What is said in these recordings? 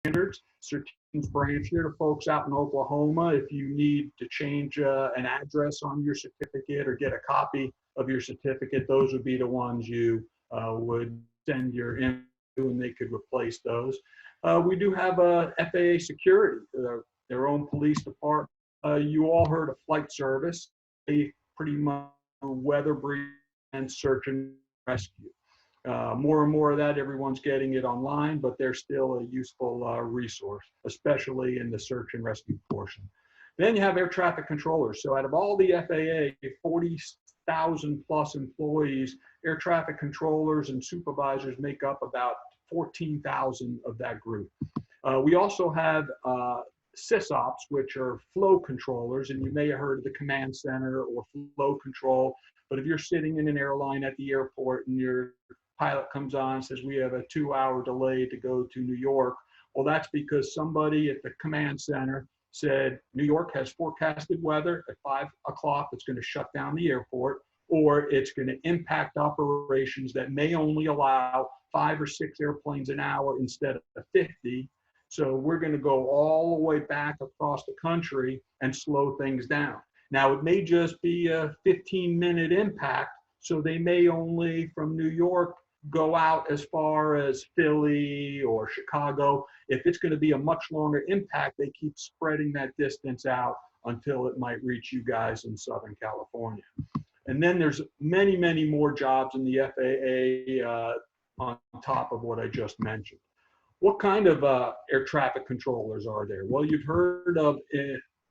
standards. CERTIFICAT's branch here to folks out in Oklahoma. If you need to change an address on your certificate or get a copy of your certificate, those would be the ones you would send your info and they could replace those. We do have a FAA security, their own police department. You all heard of flight service. They pretty much weather breach and search and rescue. More and more of that, everyone's getting it online, but they're still a useful resource, especially in the search and rescue portion. Then you have air traffic controllers. So out of all the FAA, 40,000 plus employees, air traffic controllers and supervisors make up about 14,000 of that group. We also have CSIPs, which are flow controllers, and you may have heard of the command center or flow control. But if you're sitting in an airline at the airport and your pilot comes on and says, we have a 2-hour delay to go to New York, well, that's because somebody at the command center said, New York has forecasted weather at 5 o'clock, it's going to shut down the airport, or it's going to impact operations that may only allow 5 or 6 airplanes an hour instead of 50. So we're going to go all the way back across the country and slow things down. Now, it may just be a 15-minute impact, so they may only, from New York, go out as far as Philly or Chicago. If it's going to be a much longer impact, they keep spreading that distance out until it might reach you guys in Southern California. And then there's many, many more jobs in the FAA on top of what I just mentioned. What kind of air traffic controllers are there? Well, you've heard of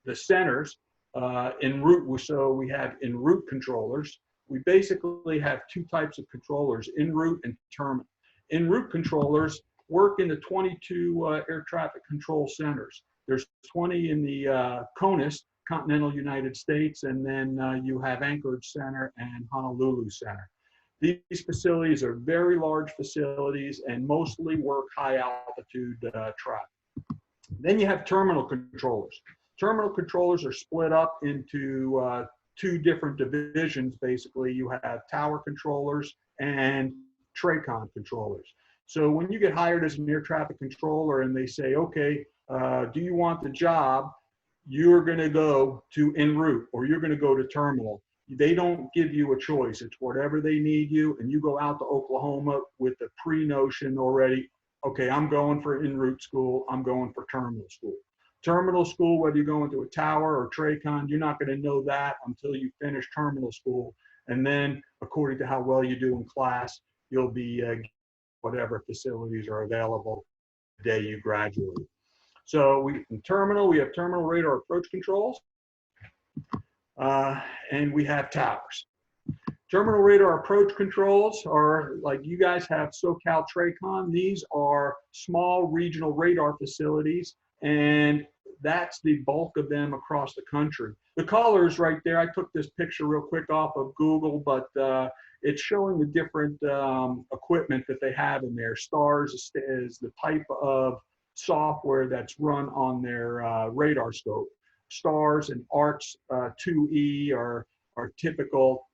the centers. Enroute, so we have Enroute controllers. We basically have 2 types of controllers, Enroute and terminal. Enroute controllers work in the 22 air traffic control centers. There's 20 in the CONUS, continental United States, and then you have Anchorage Center and Honolulu Center. These facilities are very large facilities and mostly work high altitude traffic. Then you have terminal controllers. Terminal controllers are split up into 2 different divisions, basically. You have tower controllers and TRACON controllers. So when you get hired as an air traffic controller and they say, okay, do you want the job? You're going to go to Enroute or you're going to go to terminal. They don't give you a choice. It's whatever they need you, and you go out to Oklahoma with the pre-notion already, okay, I'm going for Enroute school, I'm going for terminal school. Terminal school, whether you're going to a tower or TRACON, you're not going to know that until you finish terminal school. And then, according to how well you do in class, you'll be whatever facilities are available the day you graduate. So in terminal, we have terminal radar approach controls, and we have towers. Terminal radar approach controls are like you guys have SoCal TRACON. These are small regional radar facilities, and that's the bulk of them across the country. The colors right there, I took this picture real quick off of Google, but it's showing the different equipment that they have in there. STARS is the type of software that's run on their radar scope. STARS and ARTS 2E are typical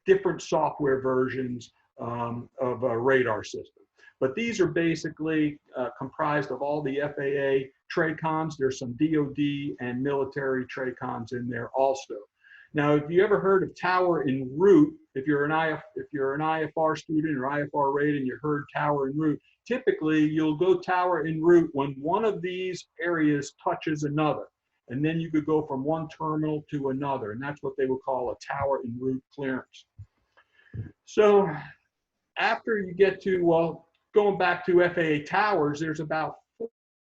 different software versions of a radar system. But these are basically comprised of all the FAA TRACONs. There's some DoD and military TRACONs in there also. Now, if you ever heard of Tower Enroute, if you're an IFR student or IFR rated and you heard Tower Enroute, typically you'll go Tower Enroute when one of these areas touches another. And then you could go from one terminal to another, and that's what they would call a Tower Enroute clearance. So after you get to, well, going back to FAA towers, there's about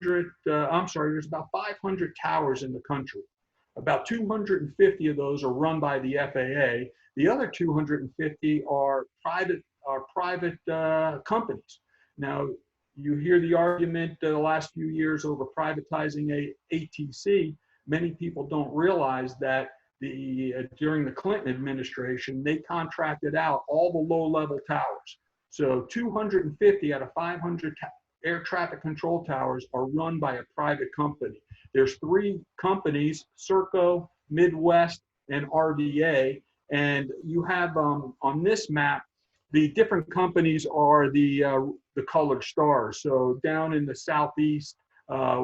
500 towers in the country. About 250 of those are run by the FAA. The other 250 are private companies. Now, you hear the argument the last few years over privatizing ATC. Many people don't realize that during the Clinton administration, they contracted out all the low-level towers. So 250 out of 500 air traffic control towers are run by a private company. There's 3 companies, Serco, Midwest, and RVA. And you have on this map, the different companies are the colored stars. So down in the southeast,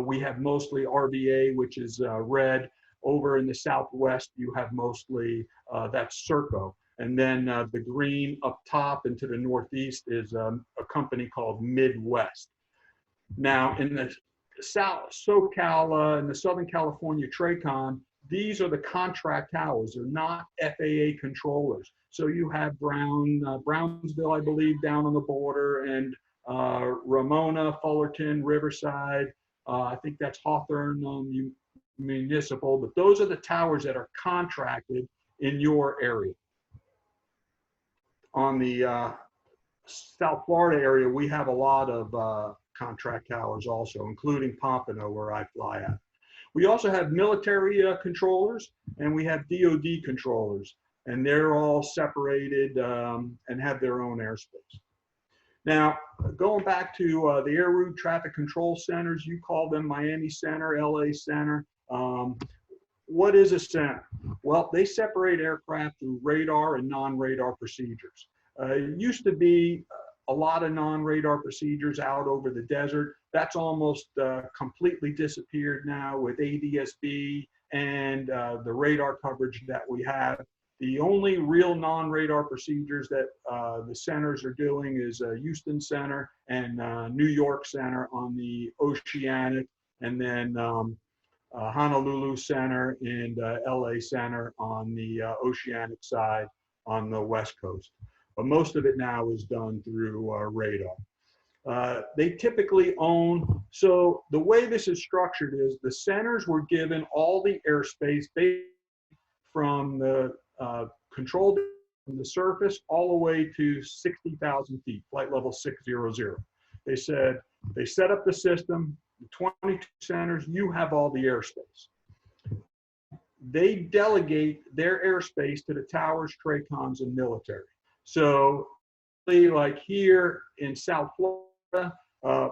we have mostly RVA, which is red. Over in the southwest, you have mostly that's Serco. And then the green up top and to the northeast is a company called Midwest. Now, in the SoCal, in the Southern California TRACON, these are the contract towers. They're not FAA controllers. So you have Brownsville, I believe, down on the border, and Ramona, Fullerton, Riverside. I think that's Hawthorne Municipal. But those are the towers that are contracted in your area. On the South Florida area, we have a lot of contract towers also, including Pompano, where I fly at. We also have military controllers, and we have DoD controllers, and they're all separated and have their own airspace. Now, going back to the air route traffic control centers, you call them Miami Center, LA Center. What is a center? Well, they separate aircraft through radar and non-radar procedures. It used to be a lot of non-radar procedures out over the desert. That's almost completely disappeared now with ADS-B and the radar coverage that we have. The only real non-radar procedures that the centers are doing is Houston Center and New York Center on the Oceanic, and then Honolulu Center and LA Center on the Oceanic side on the West Coast. But most of it now is done through radar. They typically own, so the way this is structured is the centers were given all the airspace from the controlled from the surface all the way to 60,000 feet, flight level 600. They said, they set up the system, the 22 centers, you have all the airspace. They delegate their airspace to the towers, TRACONS, and military. So like here in South Florida,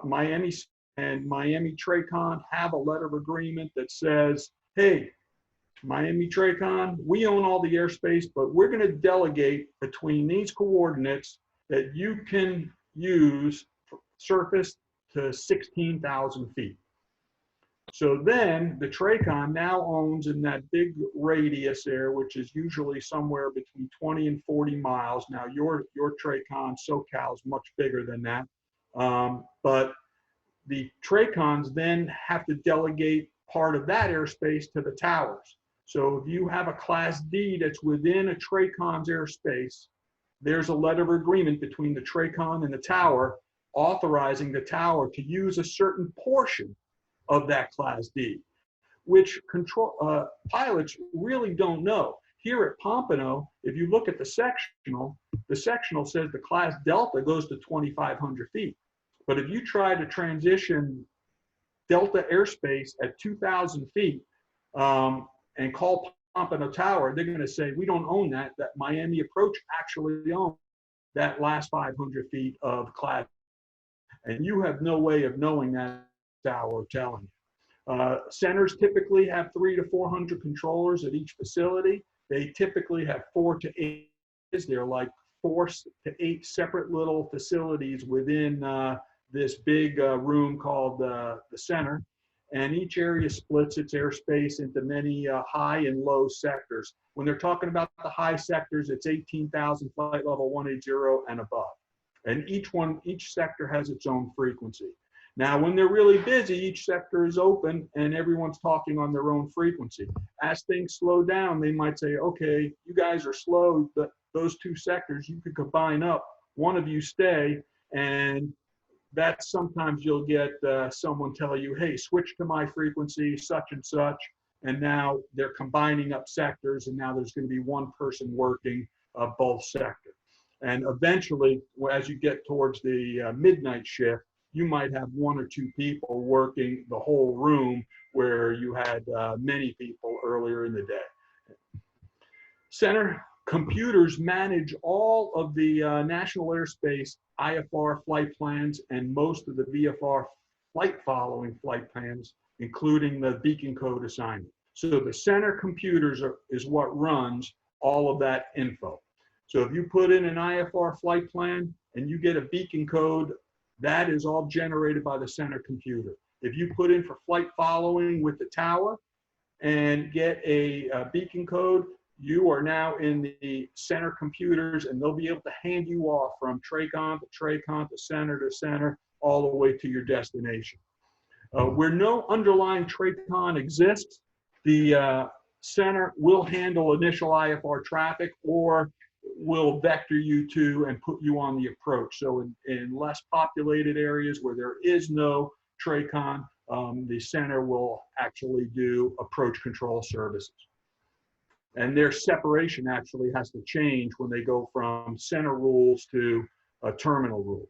Miami and Miami TRACON have a letter of agreement that says, hey, Miami TRACON, we own all the airspace, but we're going to delegate between these coordinates that you can use surface to 16,000 feet. So then the TRACON now owns in that big radius there, which is usually somewhere between 20 and 40 miles. Now your TRACON, SoCal, is much bigger than that. But the TRACONs then have to delegate part of that airspace to the towers. So if you have a Class D that's within a TRACON's airspace, there's a letter of agreement between the TRACON and the tower authorizing the tower to use a certain portion of that Class D, which pilots really don't know. Here at Pompano, if you look at the sectional says the Class Delta goes to 2,500 feet. But if you try to transition Delta airspace at 2,000 feet and call Pompano Tower, they're going to say, we don't own that. That Miami Approach actually owns that last 500 feet of Class. And you have no way of knowing that tower telling you. Centers typically have 300 to 400 controllers at each facility. They typically have 4 to 8. They're like 4 to 8 separate little facilities within this big room called the center. And each area splits its airspace into many high and low sectors. When they're talking about the high sectors, it's 18,000 flight level 180 and above. And each sector has its own frequency. Now, when they're really busy, each sector is open and everyone's talking on their own frequency. As things slow down, they might say, okay, you guys are slow, but those 2 sectors, you could combine up, one of you stay, and that's sometimes you'll get someone tell you, hey, switch to my frequency, such and such, and now they're combining up sectors, and now there's going to be one person working both sectors. And eventually, as you get towards the midnight shift, you might have 1 or 2 people working the whole room where you had many people earlier in the day. Center computers manage all of the National Airspace IFR flight plans and most of the VFR flight following flight plans, including the beacon code assignment. So the center computers is what runs all of that info. So if you put in an IFR flight plan and you get a beacon code, that is all generated by the center computer. If you put in for flight following with the tower and get a beacon code, you are now in the center computers, and they'll be able to hand you off from TRACON to TRACON to center, all the way to your destination. Where no underlying TRACON exists, the center will handle initial IFR traffic or will vector you to and put you on the approach. So in less populated areas where there is no TRACON, the center will actually do approach control services. And their separation actually has to change when they go from center rules to terminal rules.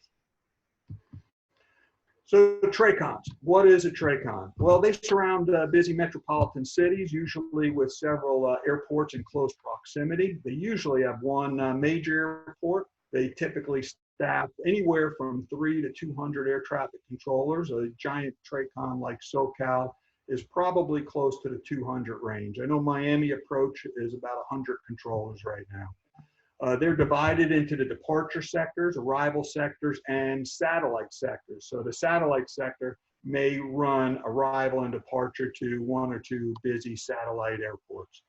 So TRACONs, what is a TRACON? Well, they surround busy metropolitan cities, usually with several airports in close proximity. They usually have one major airport. They typically staff anywhere from 3 to 200 air traffic controllers. A giant TRACON like SoCal is probably close to the 200 range. I know Miami Approach is about 100 controllers right now. They're divided into the departure sectors, arrival sectors, and satellite sectors. So the satellite sector may run arrival and departure to 1 or 2 busy satellite airports.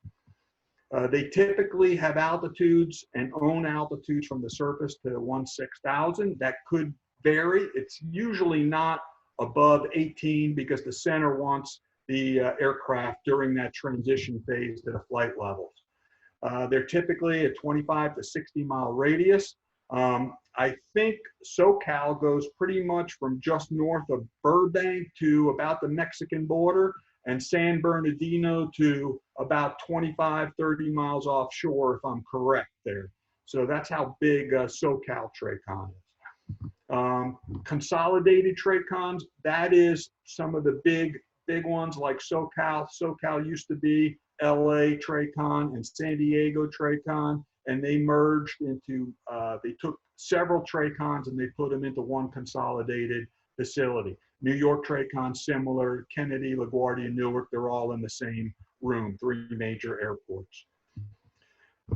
They typically have altitudes and own altitudes from the surface to 16,000. That could vary. It's usually not above 18 because the center wants the aircraft during that transition phase to the flight levels. They're typically a 25 to 60 mile radius. I think SoCal goes pretty much from just north of Burbank to about the Mexican border, and San Bernardino to about 25, 30 miles offshore, if I'm correct there. So that's how big SoCal TRACON is. Consolidated TRACONs, that is some of the big ones like SoCal. SoCal used to be LA TRACON and San Diego TRACON, and they merged into, they took several TRACONs and they put them into one consolidated facility. New York TRACON, similar, Kennedy, LaGuardia, Newark, they're all in the same room, 3 major airports.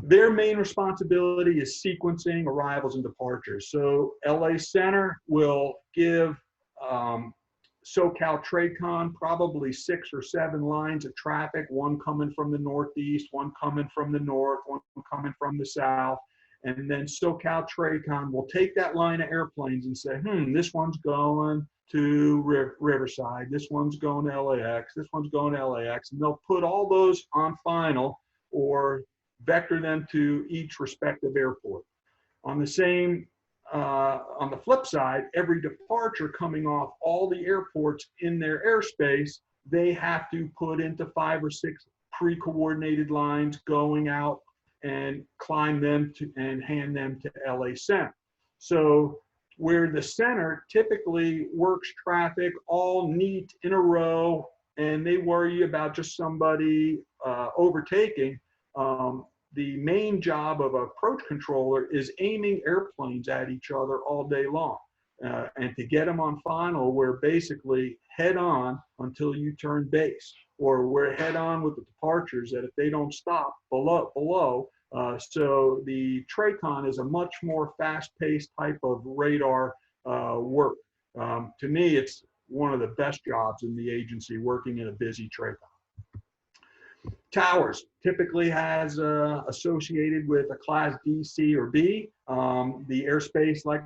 Their main responsibility is sequencing arrivals and departures. So LA Center will give SoCal TRACON probably 6 or 7 lines of traffic, one coming from the northeast, one coming from the north, one coming from the south. And then SoCal TRACON will take that line of airplanes and say, this one's going to Riverside, this one's going to LAX, this one's going to LAX, and they'll put all those on final or vector them to each respective airport. On the same on the flip side, every departure coming off all the airports in their airspace, they have to put into 5 or 6 pre-coordinated lines going out and climb them to and hand them to LA Center. So where the center typically works traffic all neat in a row, and they worry about just somebody overtaking, the main job of an approach controller is aiming airplanes at each other all day long, and to get them on final, we're basically head on until you turn base, or we're head on with the departures that if they don't stop below. So the TRACON is a much more fast-paced type of radar work. To me, it's one of the best jobs in the agency, working in a busy TRACON. Towers typically has associated with a class D, C, or B. The airspace like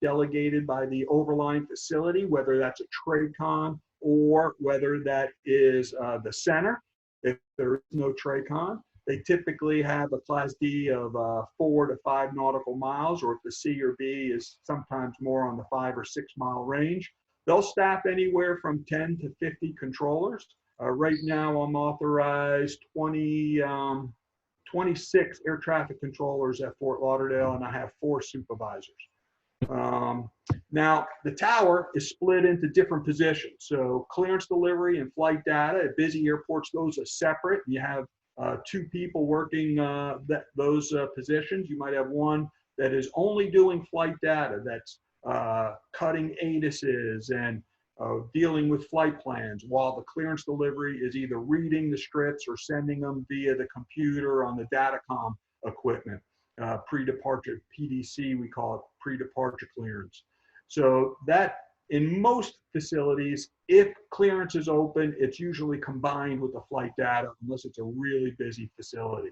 delegated by the overlying facility, whether that's a TRACON or whether that is the center. If there is no TRACON, they typically have a class D of 4 to 5 nautical miles, or if the C or B is sometimes more on the 5 or 6 mile range. They'll staff anywhere from 10 to 50 controllers. Right now, I'm authorized 26 air traffic controllers at Fort Lauderdale, and I have 4 supervisors. Now, the tower is split into different positions. So clearance delivery and flight data at busy airports, those are separate. You have 2 people working those positions. You might have one that is only doing flight data, that's cutting ATCs and dealing with flight plans, while the clearance delivery is either reading the scripts or sending them via the computer on the datacom equipment. Pre-departure PDC, we call it pre-departure clearance. So that in most facilities, if clearance is open, it's usually combined with the flight data, unless it's a really busy facility.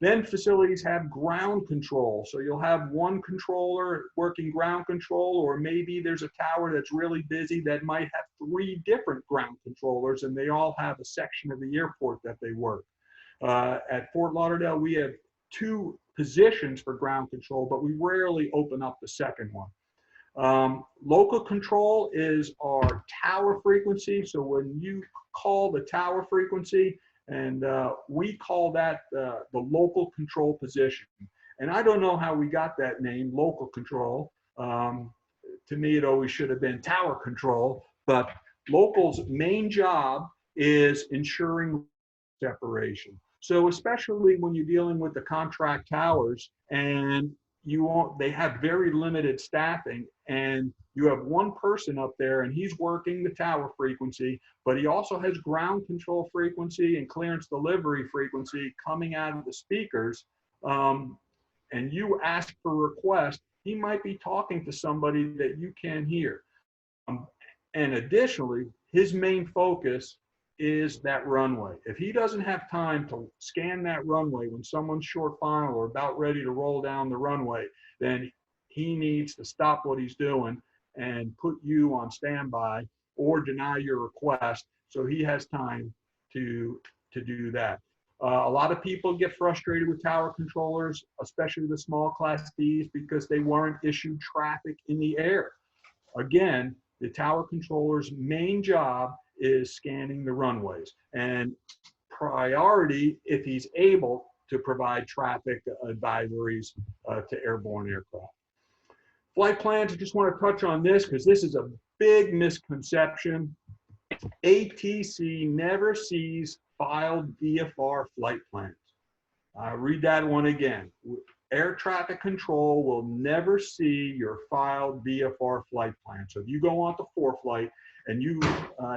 Then facilities have ground control. So you'll have one controller working ground control, or maybe there's a tower that's really busy that might have 3 different ground controllers, and they all have a section of the airport that they work. At Fort Lauderdale, we have 2 positions for ground control, but we rarely open up the second one. Local control is our tower frequency. So when you call the tower frequency, and we call that the local control position. And I don't know how we got that name, local control. To me, it always should have been tower control, but local's main job is ensuring separation. So especially when you're dealing with the contract towers and they have very limited staffing, and you have one person up there and he's working the tower frequency, but he also has ground control frequency and clearance delivery frequency coming out of the speakers, and you ask for a request, he might be talking to somebody that you can't hear. And additionally, his main focus is that runway. If he doesn't have time to scan that runway when someone's short final or about ready to roll down the runway, then he needs to stop what he's doing and put you on standby or deny your request, so he has time to do that. A lot of people get frustrated with tower controllers, especially the small class Ds, because they weren't issued traffic in the air. Again, the tower controller's main job is scanning the runways, and priority if he's able to provide traffic advisories to airborne aircraft. Flight plans, I just want to touch on this because this is a big misconception. ATC never sees filed VFR flight plans. Read that one again. Air traffic control will never see your filed VFR flight plan. So if you go on to ForeFlight and you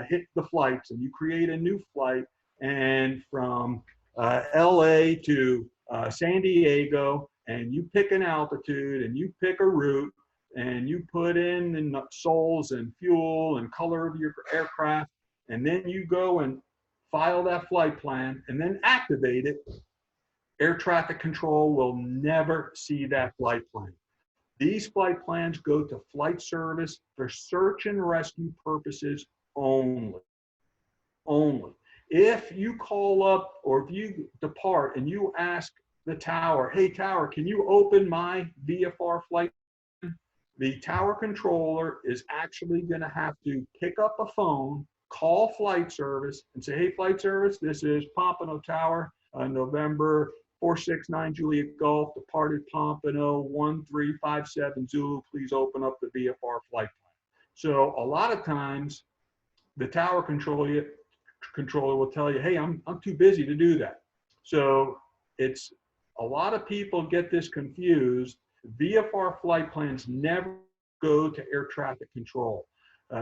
hit the flights and you create a new flight, and from LA to San Diego, and you pick an altitude and you pick a route and you put in sols and fuel and color of your aircraft, and then you go and file that flight plan and then activate it, air traffic control will never see that flight plan. These flight plans go to flight service for search and rescue purposes only. Only. If you call up or if you depart and you ask the tower, hey tower, can you open my VFR flight plan? The tower controller is actually going to have to pick up a phone, call flight service and say, hey flight service, this is Pompano Tower, November 469 Juliet Golf, departed Pompano 1357 Zulu, please open up the VFR flight plan. So a lot of times the tower controller will tell you, hey, I'm too busy to do that. So it's a lot of people get this confused. VFR flight plans never go to air traffic control.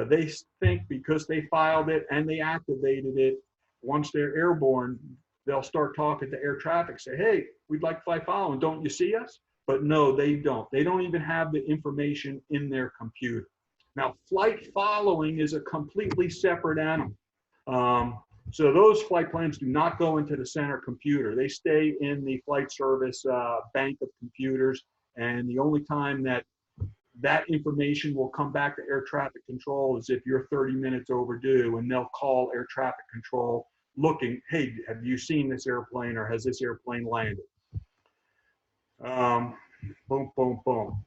They think because they filed it and they activated it, once they're airborne, they'll start talking to air traffic, say, hey, we'd like flight following, don't you see us? But no, they don't. They don't even have the information in their computer. Now, flight following is a completely separate animal. So those flight plans do not go into the center computer. They stay in the flight service bank of computers, and the only time that information will come back to air traffic control is if you're 30 minutes overdue, and they'll call air traffic control looking, hey, have you seen this airplane or has this airplane landed? Boom, boom, boom.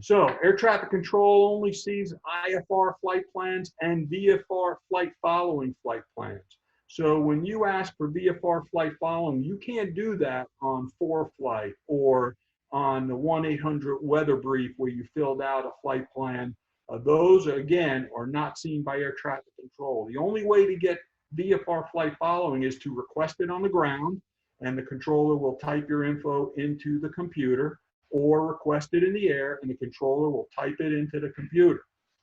So air traffic control only sees IFR flight plans and VFR flight following flight plans. So when you ask for VFR flight following, you can't do that on ForeFlight or on the 1-800 weather brief where you filled out a flight plan. Those, again, are not seen by air traffic control. The only way to get VFR flight following is to request it on the ground, and the controller will type your info into the computer, or request it in the air and the controller will type it into the computer.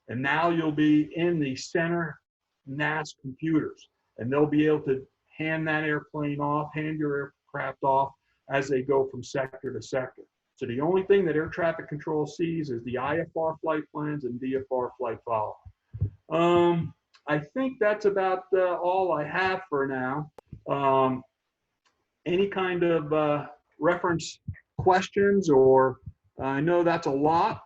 And now you'll be in the center NAS computers, and they'll be able to hand that airplane off, hand your aircraft off as they go from sector to sector. So the only thing that air traffic control sees is the IFR flight plans and VFR flight follow. I think that's about all I have for now. Um, any kind of reference questions, or I know that's a lot.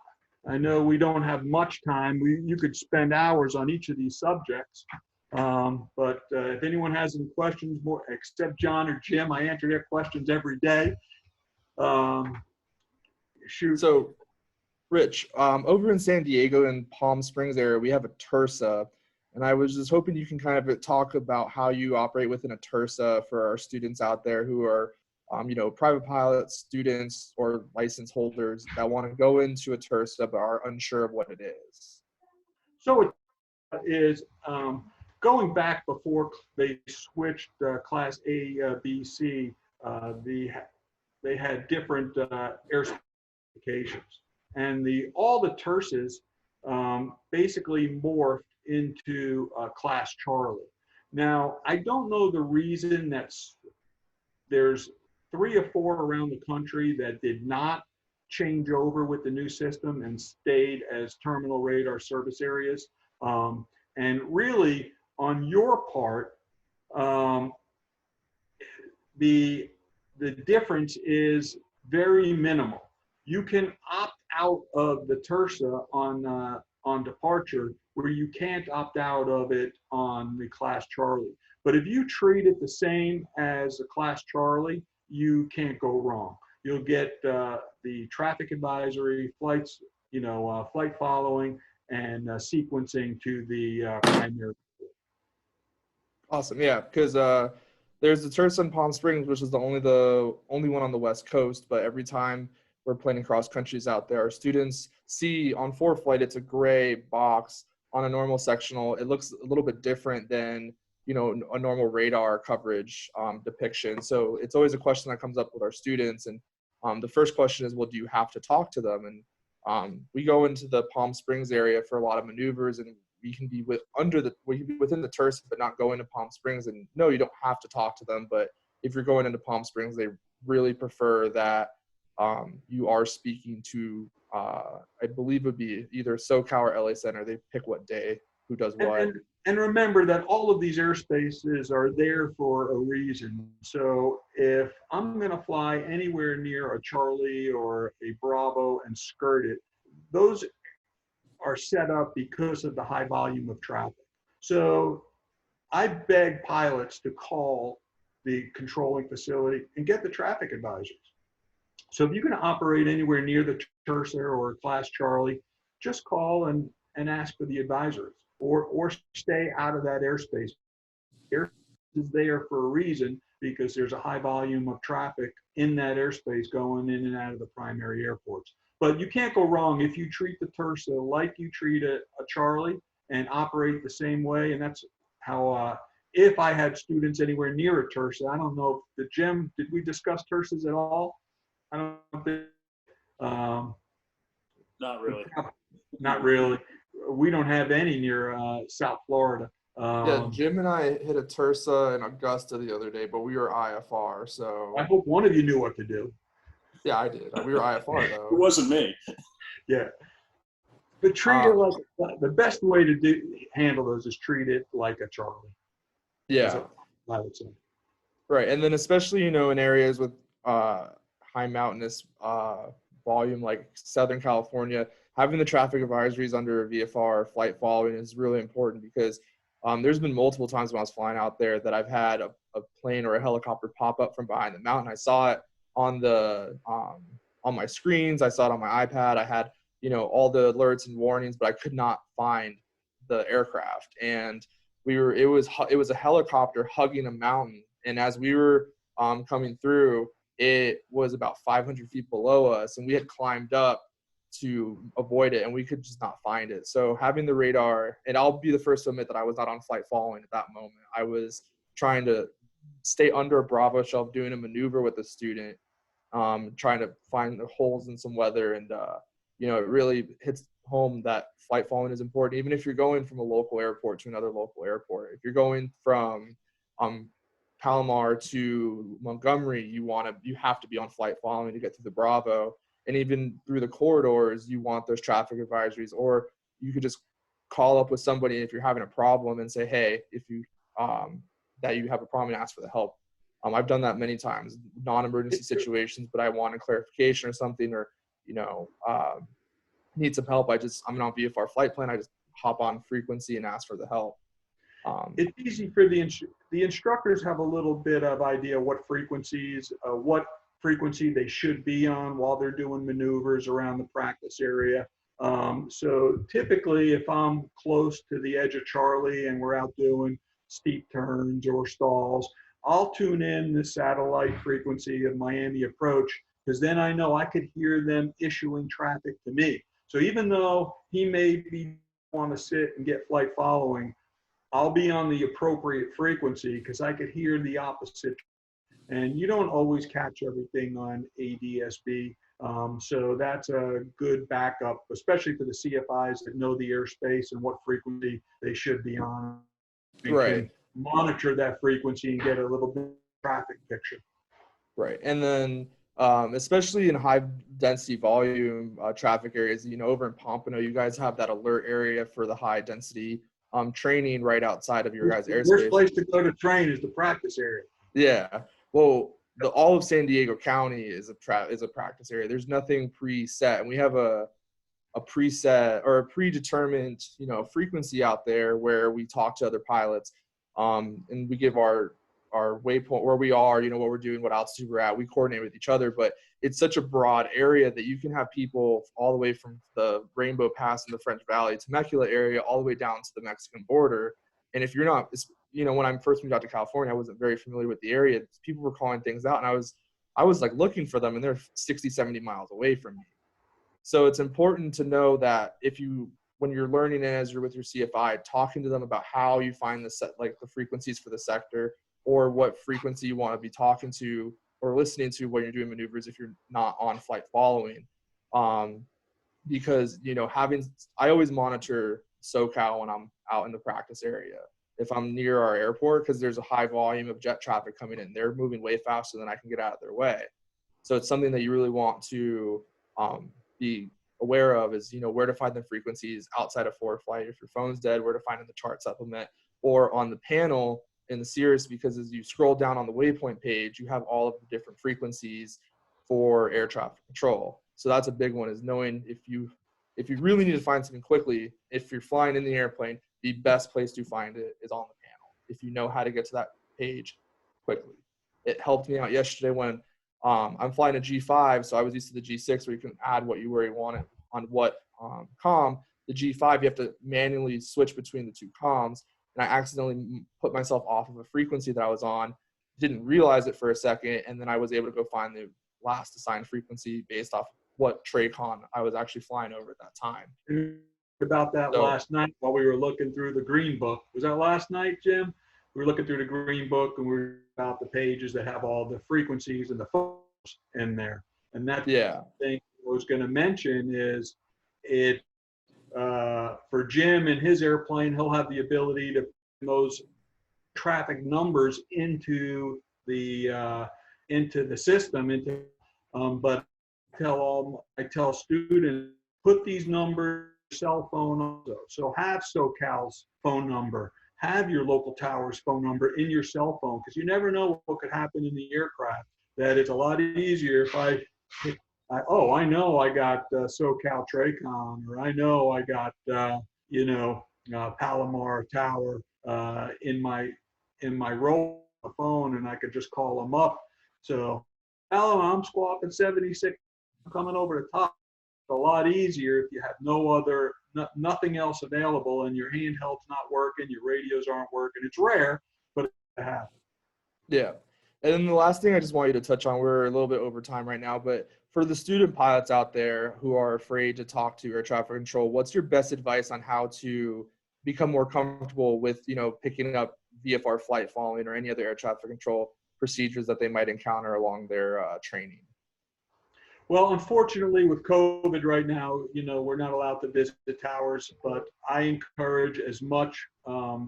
I know we don't have much time. You could spend hours on each of these subjects. But if anyone has any questions, more except John or Jim, I answer their questions every day. Um, shoot. So, Rich, over in San Diego and Palm Springs area, we have a TURSA, and I was just hoping you can kind of talk about how you operate within a TURSA for our students out there who are, private pilots, students, or license holders that want to go into a TURSA but are unsure of what it is. So it is going back before they switched Class A, B, C. They had different air specifications, and all the TURSAs basically morphed into Class Charlie. Now, I don't know the reason there's 3 or 4 around the country that did not change over with the new system and stayed as terminal radar service areas. And really, on your part, the difference is very minimal. You can opt out of the TURSA on departure, where you can't opt out of it on the Class Charlie. But if you treat it the same as a Class Charlie, you can't go wrong. You'll get the traffic advisory, flights, flight following, and sequencing to the primary. Awesome, yeah, because there's the TURSA in Palm Springs, which is the only one on the West Coast. But every time we're planning cross countries out there, our students see on ForeFlight it's a gray box. On a normal sectional, it looks a little bit different than a normal radar coverage depiction. So it's always a question that comes up with our students, and the first question is, well, do you have to talk to them? And we go into the Palm Springs area for a lot of maneuvers, and we can be within the TURSA but not go into Palm Springs. And no, you don't have to talk to them, but if you're going into Palm Springs, they really prefer that you are speaking to I believe it would be either SoCal or LA Center. They pick what day, who does what. And remember that all of these airspaces are there for a reason. So if I'm going to fly anywhere near a Charlie or a Bravo and skirt it, those are set up because of the high volume of traffic. So I beg pilots to call the controlling facility and get the traffic advisors. So if you're going to operate anywhere near the TURSA or Class Charlie, just call and ask for the advisors, or stay out of that airspace. Airspace is there for a reason, because there's a high volume of traffic in that airspace going in and out of the primary airports. But you can't go wrong if you treat the TURSA like you treat a Charlie and operate the same way. And that's how, if I had students anywhere near a TURSA, I don't know, the Jim, did we discuss TURSAs at all? I don't think. Not really. Not really. We don't have any near South Florida. Yeah, Jim and I hit a TURSA in Augusta the other day, but we were IFR, so. I hope one of you knew what to do. Yeah, I did. We were IFR though. It wasn't me. Yeah. But treat it like, the best way to handle those is treat it like a Charlie. Yeah. I would say. Right, and then especially, in areas with high mountainous volume like Southern California, having the traffic advisories under VFR flight following is really important, because there's been multiple times when I was flying out there that I've had a plane or a helicopter pop up from behind the mountain. I saw it on the on my screens. I saw it on my iPad. I had all the alerts and warnings, but I could not find the aircraft. And it was a helicopter hugging a mountain. And as we were coming through, it was about 500 feet below us, and we had climbed up to avoid it, and we could just not find it. So having the radar, and I'll be the first to admit that I was not on flight following at that moment. I was trying to stay under a Bravo shelf, doing a maneuver with a student, trying to find the holes in some weather. And, it really hits home that flight following is important, even if you're going from a local airport to another local airport. If you're going from Palomar to Montgomery, you have to be on flight following to get through the Bravo. And even through the corridors, you want those traffic advisories, or you could just call up with somebody if you're having a problem and say, hey, if you that you have a problem, and ask for the help. I've done that many times, non-emergency situations, but I want a clarification or something, or need some help. I'm on VFR flight plan. I just hop on frequency and ask for the help. It's easy for the instructors have a little bit of idea what frequency they should be on while they're doing maneuvers around the practice area. So typically, if I'm close to the edge of Charlie and we're out doing steep turns or stalls, I'll tune in the satellite frequency of Miami Approach, because then I know I could hear them issuing traffic to me. So even though he may want to sit and get flight following, I'll be on the appropriate frequency because I could hear the opposite. And you don't always catch everything on ADSB. So that's a good backup, especially for the CFIs that know the airspace and what frequency they should be on. And right. can monitor that frequency and get a little bit of traffic picture. Right. And then especially in high density volume traffic areas, over in Pompano, you guys have that alert area for the high density training right outside of your guys' airspace. The worst place to go to train is the practice area. Yeah. Well, all of San Diego County is a practice area. There's nothing preset, and we have a preset or a predetermined frequency out there where we talk to other pilots, and we give our waypoint where we are, what we're doing, what altitude we're at. We coordinate with each other, but it's such a broad area that you can have people all the way from the Rainbow Pass in the French Valley, Temecula area, all the way down to the Mexican border. And if you're not, when I first moved out to California, I wasn't very familiar with the area. People were calling things out, and I was like looking for them, and they're 60, 70 miles away from me. So it's important to know that when you're learning as you're with your CFI, talking to them about how you find the frequencies for the sector, or what frequency you want to be talking to or listening to when you're doing maneuvers if you're not on flight following. Because, I always monitor SoCal when I'm out in the practice area. If I'm near our airport, because there's a high volume of jet traffic coming in, they're moving way faster than I can get out of their way. So it's something that you really want to be aware of is, where to find the frequencies outside of forward flight. If your phone's dead, where to find in the chart supplement or on the panel in the Cirrus, because as you scroll down on the waypoint page, you have all of the different frequencies for air traffic control. So that's a big one, is knowing if you really need to find something quickly, if you're flying in the airplane, the best place to find it is on the panel, if you know how to get to that page quickly. It helped me out yesterday when I'm flying a G5, so I was used to the G6 where you can add what you really want on what comm. The G5, you have to manually switch between the two comms, and I accidentally put myself off of a frequency that I was on, didn't realize it for a second, and then I was able to go find the last assigned frequency based off what TRACON I was actually flying over at that time. About that last night while we were looking through the green book. Was that last night, Jim? We were looking through the green book, and we were about the pages that have all the frequencies and the phones in there. And that thing I was going to mention is for Jim and his airplane, he'll have the ability to put those traffic numbers into the system. But I tell students, put these numbers on your cell phone also. So have SoCal's phone number, have your local tower's phone number in your cell phone, because you never know what could happen in the aircraft. That it's a lot easier if I know I got SoCal TRACON, or I know I got Palomar Tower in my roll phone, and I could just call them up. So, hello, I'm squawking 76. I'm coming over the top. It's a lot easier if you have nothing else available, and your handheld's not working, your radios aren't working. It's rare, but it happens. Yeah. And then the last thing I just want you to touch on, we're a little bit over time right now, but for the student pilots out there who are afraid to talk to air traffic control, what's your best advice on how to become more comfortable with, picking up VFR flight following or any other air traffic control procedures that they might encounter along their training? Well, unfortunately, with COVID right now, we're not allowed to visit the towers, but I encourage as much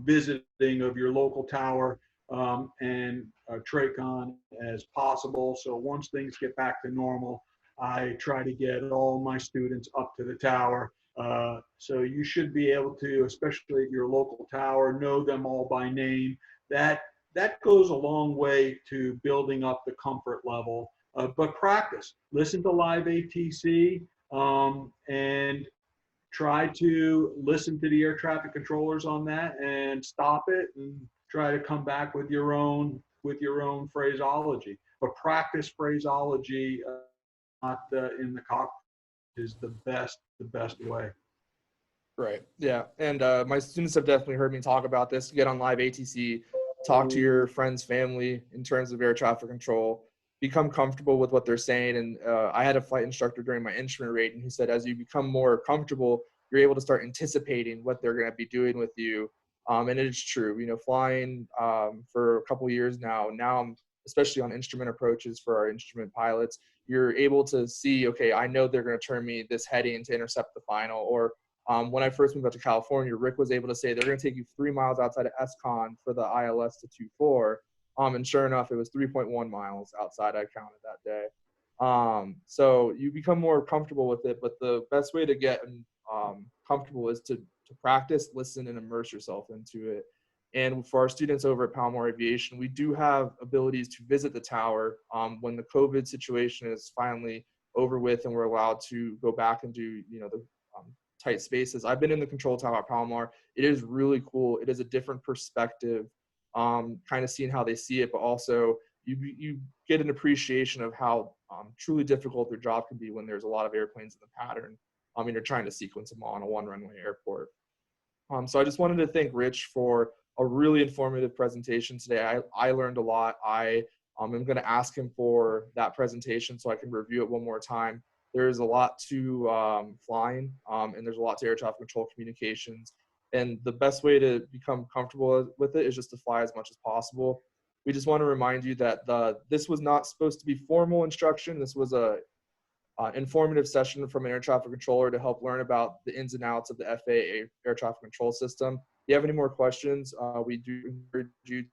visiting of your local tower and TRACON as possible. So once things get back to normal, I try to get all my students up to the tower So you should be able to, especially at your local tower, know them all by name. That goes a long way to building up the comfort level. But practice, listen to live ATC, and try to listen to the air traffic controllers on that and stop it and try to come back with your own phraseology. But practice phraseology, not in the cockpit, is the best way. Right. Yeah. And my students have definitely heard me talk about this. Get on live ATC, talk to your friends, family in terms of air traffic control, become comfortable with what they're saying. And I had a flight instructor during my instrument rating who said, as you become more comfortable, you're able to start anticipating what they're going to be doing with you. And it is true, you know, flying for a couple of years now I'm especially on instrument approaches for our instrument pilots, you're able to see, okay, I know they're going to turn me this heading to intercept the final, or when I first moved out to California, Rick was able to say they're going to take you 3 miles outside of SCON for the ILS to 2-4. And sure enough, it was 3.1 miles outside I counted that day. So you become more comfortable with it, but the best way to get comfortable is to practice, listen, and immerse yourself into it. And for our students over at Palomar Aviation, we do have abilities to visit the tower when the COVID situation is finally over with and we're allowed to go back and do, you know, the tight spaces. I've been in the control tower at Palomar. It is really cool. It is a different perspective, kind of seeing how they see it, but also you get an appreciation of how truly difficult their job can be when there's a lot of airplanes in the pattern. You're trying to sequence them all on a one runway airport. So I just wanted to thank Rich for a really informative presentation today. I learned a lot. I am going to ask him for that presentation so I can review it one more time. There's a lot to flying, and there's a lot to air traffic control communications. And the best way to become comfortable with it is just to fly as much as possible. We just want to remind you that this was not supposed to be formal instruction. This was a informative session from an air traffic controller to help learn about the ins and outs of the FAA air traffic control system. If you have any more questions, we do encourage you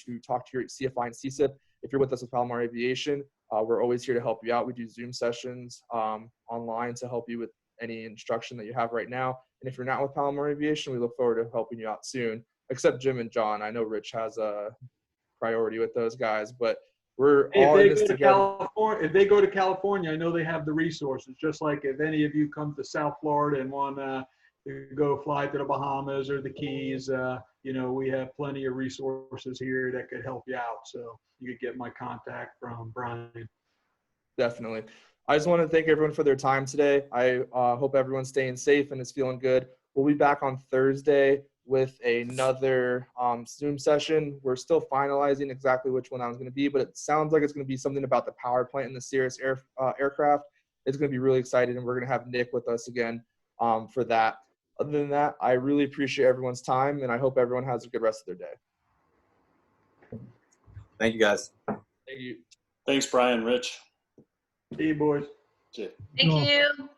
to talk to your CFII and CSIP. If you're with us with Palomar Aviation, we're always here to help you out. We do Zoom sessions online to help you with any instruction that you have right now. And if you're not with Palomar Aviation, we look forward to helping you out soon, except Jim and John. I know Rich has a priority with those guys, but we're all in this together. If they go to California, I know they have the resources, just like if any of you come to South Florida and want to go fly to the Bahamas or the Keys, you know, we have plenty of resources here that could help you out. So you could get my contact from Brian. Definitely. I just want to thank everyone for their time today. I hope everyone's staying safe and is feeling good. We'll be back on Thursday with another Zoom session. We're still finalizing exactly which one that was going to be, but it sounds like it's going to be something about the power plant in the Cirrus aircraft. It's going to be really exciting, and we're going to have Nick with us again for that. Other than that, I really appreciate everyone's time, and I hope everyone has a good rest of their day. Thank you, guys. Thank you. Thanks, Brian, Rich. See you, boys. See ya. Thank you.